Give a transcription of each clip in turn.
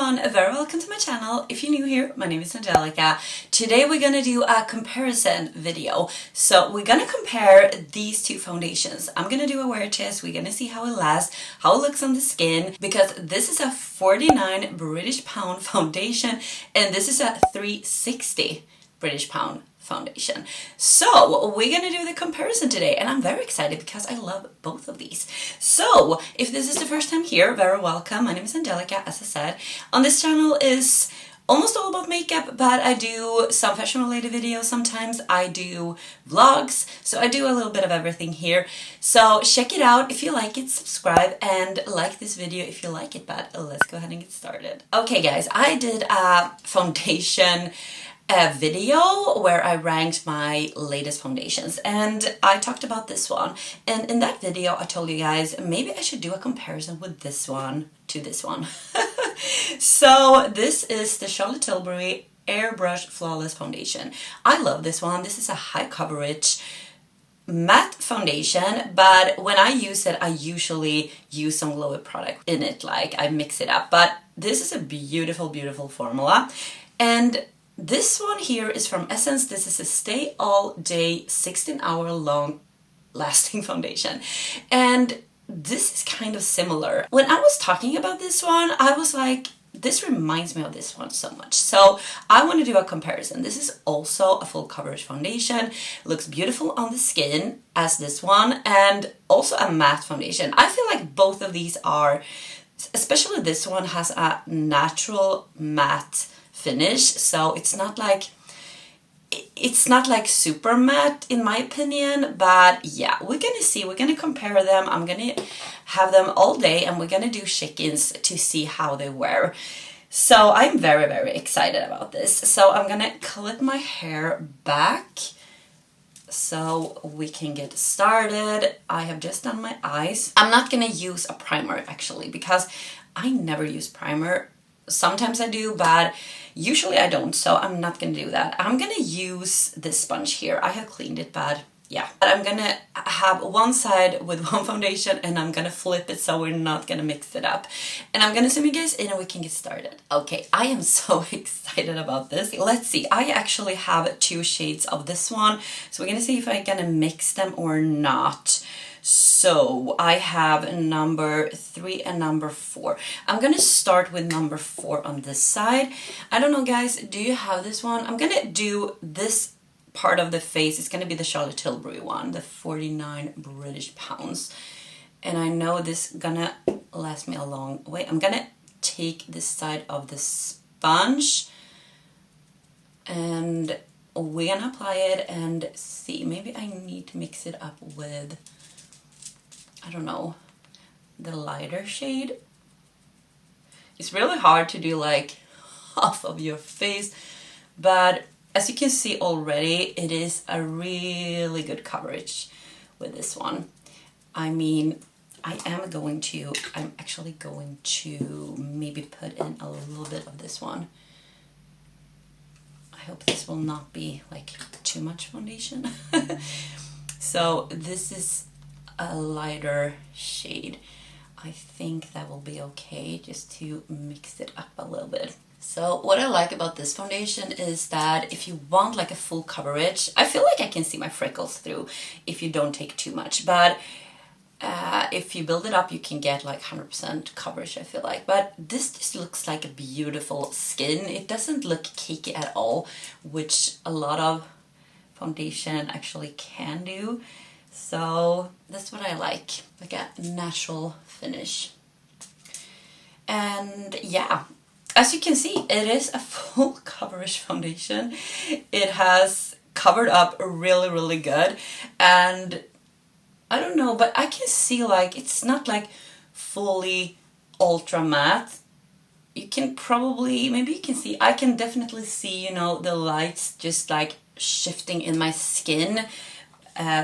everyone, very welcome to my channel. If you're new here, my name is Angelica. Today we're gonna do a comparison video. So we're gonna compare these two foundations. I'm gonna do a wear test. We're gonna see how it lasts, how it looks on the skin, because this is a 49 British pound foundation and this is a 360 British pound foundation. So we're gonna do the comparison today and I'm very excited because I love both of these. So if this is the first time here, very welcome. My name is Angelica, as I said. On this channel is almost all about makeup, but I do some fashion related videos sometimes. I do vlogs, so I do a little bit of everything here. So check it out if you like it, subscribe and like this video if you like it, but let's go ahead and get started. Okay guys, I did a foundation video where I ranked my latest foundations and I talked about this one, and in that video I told you guys maybe I should do a comparison with this one to this one. So this is the Charlotte Tilbury Airbrush Flawless Foundation. I love this one. This is a high coverage matte foundation, but when I use it I usually use some glowy product in it, like I mix it up, but this is a beautiful formula. And this one here is from Essence. This is a stay all day 16-hour long lasting foundation, and this is kind of similar. When I was talking about this one, I was like, this reminds me of this one so much. So I want to do a comparison. This is also a full coverage foundation. Looks beautiful on the skin as this one, and also a matte foundation. I feel like both of these are, especially this one has a natural matte finish, so it's not like super matte in my opinion, but yeah, we're gonna compare them. I'm gonna have them all day and we're gonna do check-ins to see how they wear. So I'm very excited about this. So I'm gonna clip my hair back so we can get started. I have just done my eyes. I'm not gonna use a primer actually because I never use primer. Sometimes I do, but usually I don't, so I'm not gonna do that. I'm gonna use this sponge here. I have cleaned it, but yeah. But I'm gonna have one side with one foundation and I'm gonna flip it so we're not gonna mix it up. And I'm gonna zoom you guys in and we can get started. Okay, I am so excited about this. Let's see, I actually have two shades of this one, so we're gonna see if I'm gonna mix them or not. So I have number 3 and number 4. I'm gonna start with number 4 on this side. I don't know guys, do you have this one? I'm gonna do this part of the face. It's gonna be the Charlotte Tilbury one, the 49 British pounds. And I know this gonna last me a long way. I'm gonna take this side of the sponge and we're gonna apply it and see. Maybe I need to mix it up with, I don't know, the lighter shade. It's really hard to do like half of your face, but as you can see already, it is a really good coverage with this one. I mean, I'm actually going to maybe put in a little bit of this one. I hope this will not be like too much foundation. So this is a lighter shade. I think that will be okay just to mix it up a little bit. So what I like about this foundation is that if you want like a full coverage, I feel like I can see my freckles through if you don't take too much, but if you build it up you can get like 100% coverage, I feel like. But this just looks like a beautiful skin. It doesn't look cakey at all, which a lot of foundation actually can do. So that's what I like a natural finish. And yeah, as you can see, it is a full coverage foundation. It has covered up really good, and I don't know, but I can see like it's not like fully ultra matte. You can probably, maybe you can see, I can definitely see, you know, the lights just like shifting in my skin.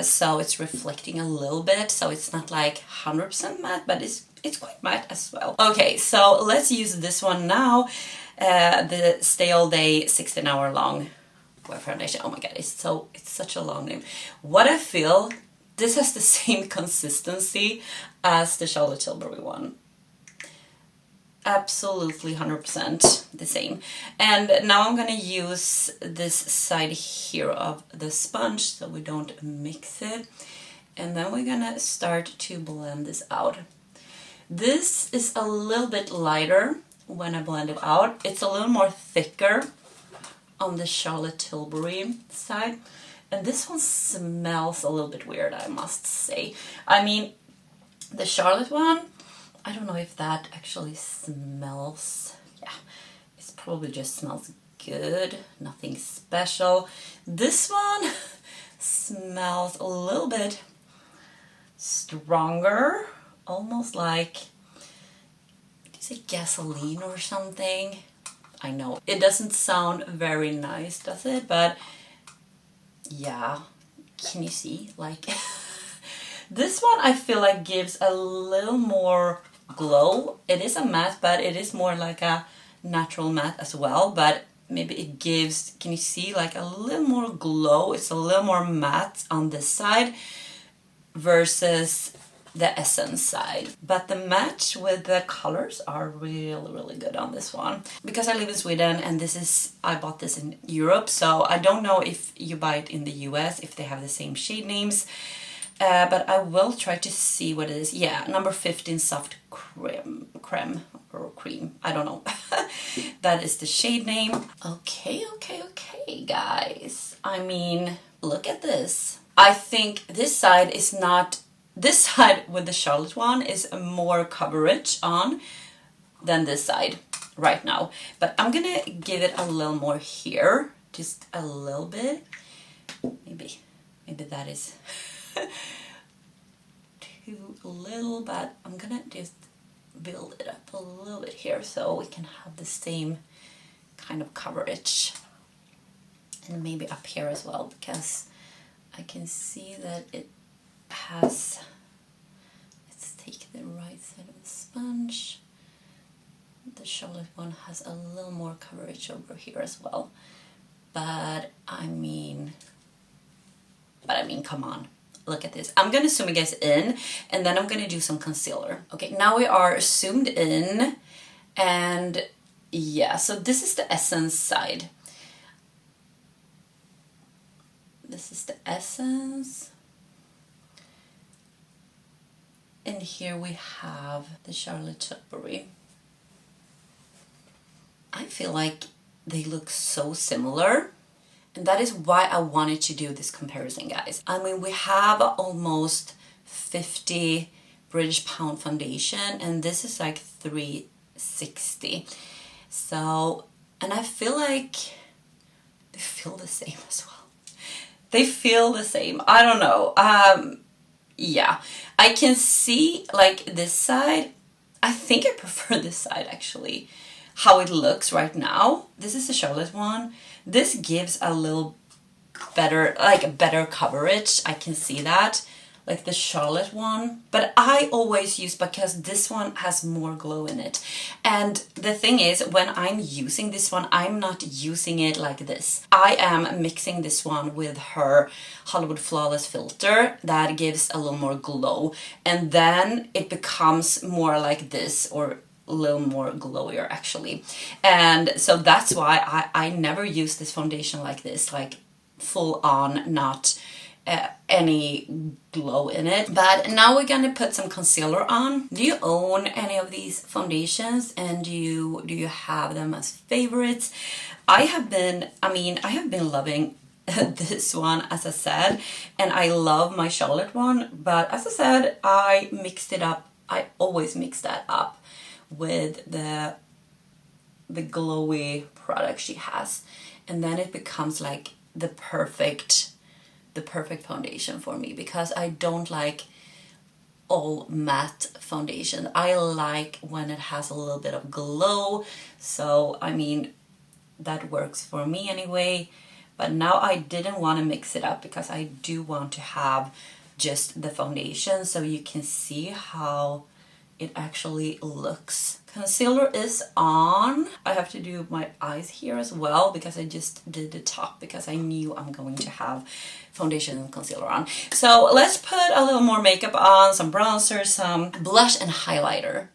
So it's reflecting a little bit, so it's not like 100% matte, but it's quite matte as well. Okay, so let's use this one now, the Stay All Day 16-hour long wear foundation. Oh my god, it's such a long name. What I feel, this has the same consistency as the Charlotte Tilbury one. absolutely 100% the same. And now I'm gonna use this side here of the sponge so we don't mix it. And then we're gonna start to blend this out. This is a little bit lighter when I blend it out. It's a little more thicker on the Charlotte Tilbury side. And this one smells a little bit weird, I must say. I mean, the Charlotte one, I don't know if that actually smells, yeah, it probably just smells good, nothing special. This one smells a little bit stronger, almost like, did you say gasoline or something? I know, it doesn't sound very nice, does it? But yeah, can you see, like, this one I feel like gives a little more glow. It is a matte, but it is more like a natural matte as well, but maybe it gives, can you see, like a little more glow. It's a little more matte on this side versus the Essence side. But the match with the colors are really good on this one. Because I live in Sweden and this is, I bought this in Europe, so I don't know if you buy it in the US, if they have the same shade names. But I will try to see what it is. Yeah, number 15 Soft Creme or Cream. I don't know. That is the shade name. Okay, guys. I mean, look at this. I think this side is not... This side with the Charlotte one is more coverage on than this side right now. But I'm gonna give it a little more here. Just a little bit. Maybe that is... too little, but I'm gonna just build it up a little bit here so we can have the same kind of coverage, and maybe up here as well, because I can see that it has, let's take the right side of the sponge. The Charlotte one has a little more coverage over here as well, but I mean, come on. Look at this. I'm gonna zoom you guys in and then I'm gonna do some concealer. Okay, now we are zoomed in, and yeah, so this is the Essence side. This is the Essence. And here we have the Charlotte Tilbury. I feel like they look so similar. And that is why I wanted to do this comparison, guys. I mean, we have almost 50 British pound foundation, and this is like 360. So, and I feel like they feel the same as well. They feel the same. I don't know. Yeah, I can see like this side. I think I prefer this side actually. How it looks right now. This is the Charlotte one. This gives a little better, like better coverage. I can see that, like the Charlotte one. But I always use, because this one has more glow in it. And the thing is, when I'm using this one, I'm not using it like this. I am mixing this one with her Hollywood Flawless filter that gives a little more glow. And then it becomes more like this, or a little more glowier actually. And so that's why I never use this foundation like this, like full on, not any glow in it. But now we're gonna put some concealer on. Do you own any of these foundations, and do you have them as favorites? I have been loving this one, as I said, and I love my Charlotte one, but as I said, I mixed it up. I always mix that up with the glowy product she has, and then it becomes like the perfect foundation for me, because I don't like all matte foundation. I like when it has a little bit of glow, so I mean that works for me anyway. But now I didn't want to mix it up, because I do want to have just the foundation so you can see how it actually looks. Concealer is on. I have to do my eyes here as well, because I just did the top because I knew I'm going to have foundation and concealer on. So let's put a little more makeup on, some bronzer, some blush and highlighter.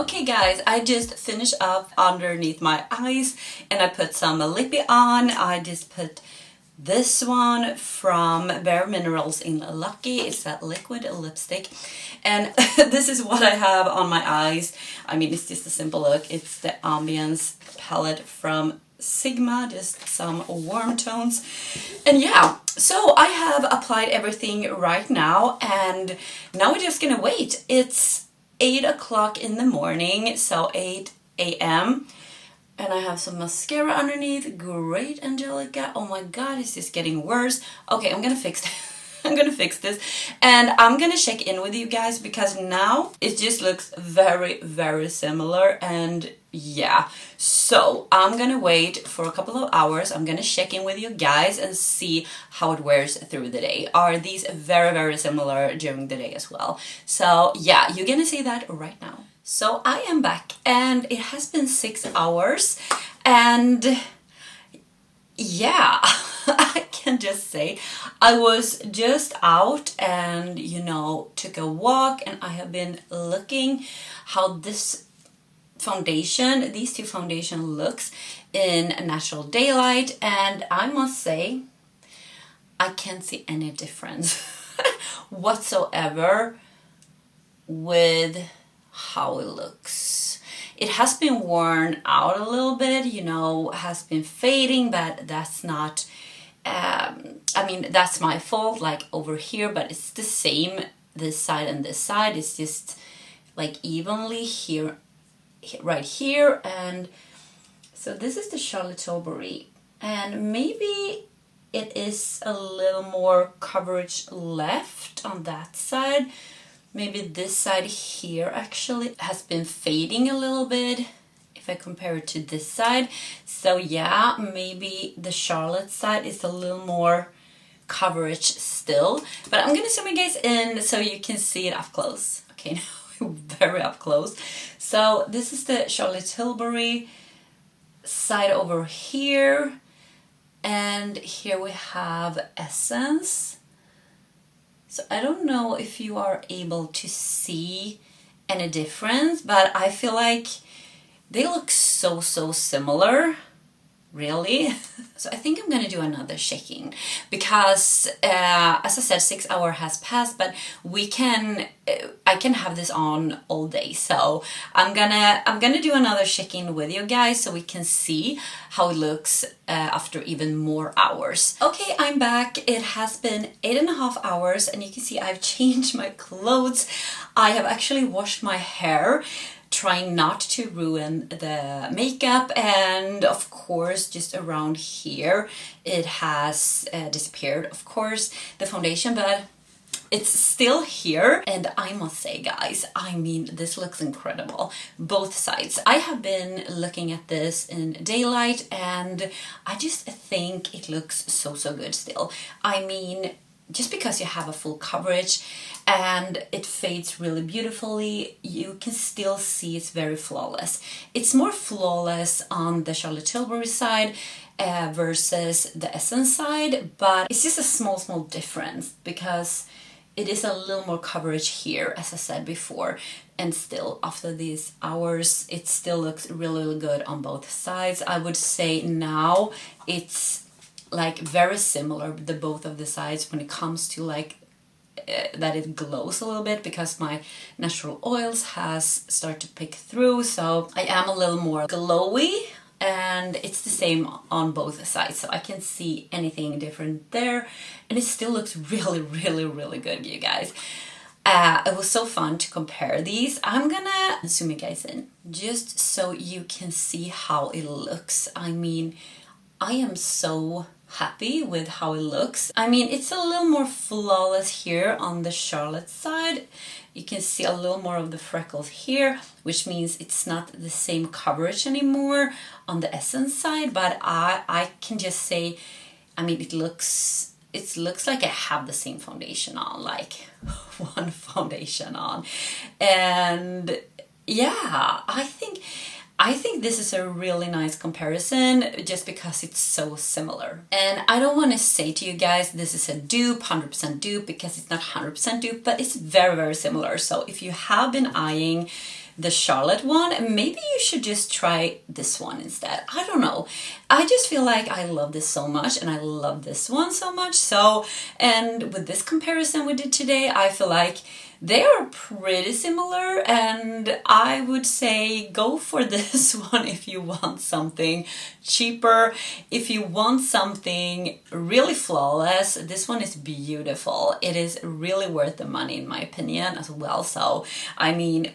Okay guys, I just finished up underneath my eyes and I put some lippy on. I just put this one from Bare Minerals in Lucky. It's that liquid lipstick. And this is what I have on my eyes. I mean, it's just a simple look. It's the Ambience palette from Sigma, just some warm tones. And yeah, so I have applied everything right now, and now we're just gonna wait. It's 8 o'clock in the morning, so 8 a.m. And I have some mascara underneath. Great, Angelica. Oh my god, it's just getting worse. Okay, I'm gonna fix this. I'm gonna fix this. And I'm gonna check in with you guys because now it just looks very, very similar. And yeah, so I'm gonna wait for a couple of hours. I'm gonna check in with you guys and see how it wears through the day. Are these very, very similar during the day as well? So yeah, you're gonna see that right now. So I am back and it has been 6 hours, and yeah, I can just say I was just out and, you know, took a walk, and I have been looking how this foundation, these two foundation looks in natural daylight, and I must say I can't see any difference whatsoever with how it looks. It has been worn out a little bit, you know, has been fading, but that's not, I mean, that's my fault, like over here, but it's the same, this side and this side. It's just like evenly here, right here. And so this is the Charlotte Tilbury, and maybe it is a little more coverage left on that side. Maybe this side here actually has been fading a little bit if I compare it to this side. So yeah, maybe the Charlotte side is a little more coverage still. But I'm gonna zoom you guys in so you can see it up close. Okay, now very up close. So this is the Charlotte Tilbury side over here. And here we have Essence. So I don't know if you are able to see any difference, but I feel like they look so similar, really. So I think I'm gonna do another shaking because as I said, 6 hours has passed, but I can have this on all day. So I'm gonna do another shaking with you guys so we can see how it looks after even more hours. Okay, I'm back. It has been 8.5 hours, and you can see I've changed my clothes. I have actually washed my hair, trying not to ruin the makeup, and of course just around here it has disappeared, of course, the foundation, but it's still here. And I must say guys, I mean, this looks incredible, both sides. I have been looking at this in daylight and I just think it looks so good still. I mean, just because you have a full coverage and it fades really beautifully, you can still see it's very flawless. It's more flawless on the Charlotte Tilbury side versus the Essence side, but it's just a small difference because it is a little more coverage here, as I said before, and still after these hours it still looks really good on both sides. I would say now it's like very similar, the both of the sides, when it comes to like that it glows a little bit because my natural oils has started to pick through, so I am a little more glowy, and it's the same on both sides, so I can't see anything different there, and it still looks really good, you guys. It was so fun to compare these. I'm gonna zoom you guys in just so you can see how it looks. I mean, I am so happy with how it looks. I mean, it's a little more flawless here on the Charlotte side. You can see a little more of the freckles here, which means it's not the same coverage anymore on the Essence side, but I can just say, I mean, it looks like I have the same foundation on, like one foundation on. And yeah, I think this is a really nice comparison just because it's so similar. And I don't want to say to you guys this is a dupe, 100% dupe, because it's not 100% dupe, but it's very similar. So if you have been eyeing the Charlotte one, maybe you should just try this one instead. I don't know. I just feel like I love this so much and I love this one so much. So, and with this comparison we did today, I feel like they are pretty similar, and I would say go for this one if you want something cheaper. If you want something really flawless, this one is beautiful. It is really worth the money in my opinion as well. So, I mean,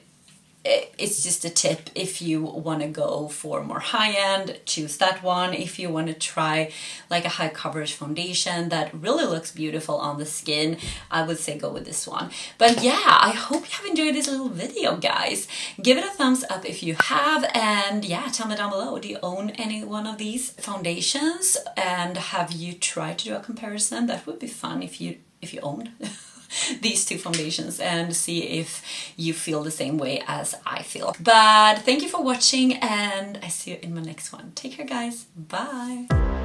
it's just a tip. If you want to go for more high-end, choose that one. If you want to try like a high coverage foundation that really looks beautiful on the skin, I would say go with this one. But yeah, I hope you have enjoyed this little video, guys. Give it a thumbs up if you have, and yeah, tell me down below, do you own any one of these foundations, and have you tried to do a comparison? That would be fun if you owned these two foundations, and see if you feel the same way as I feel. But thank you for watching, and I see you in my next one. Take care, guys. Bye.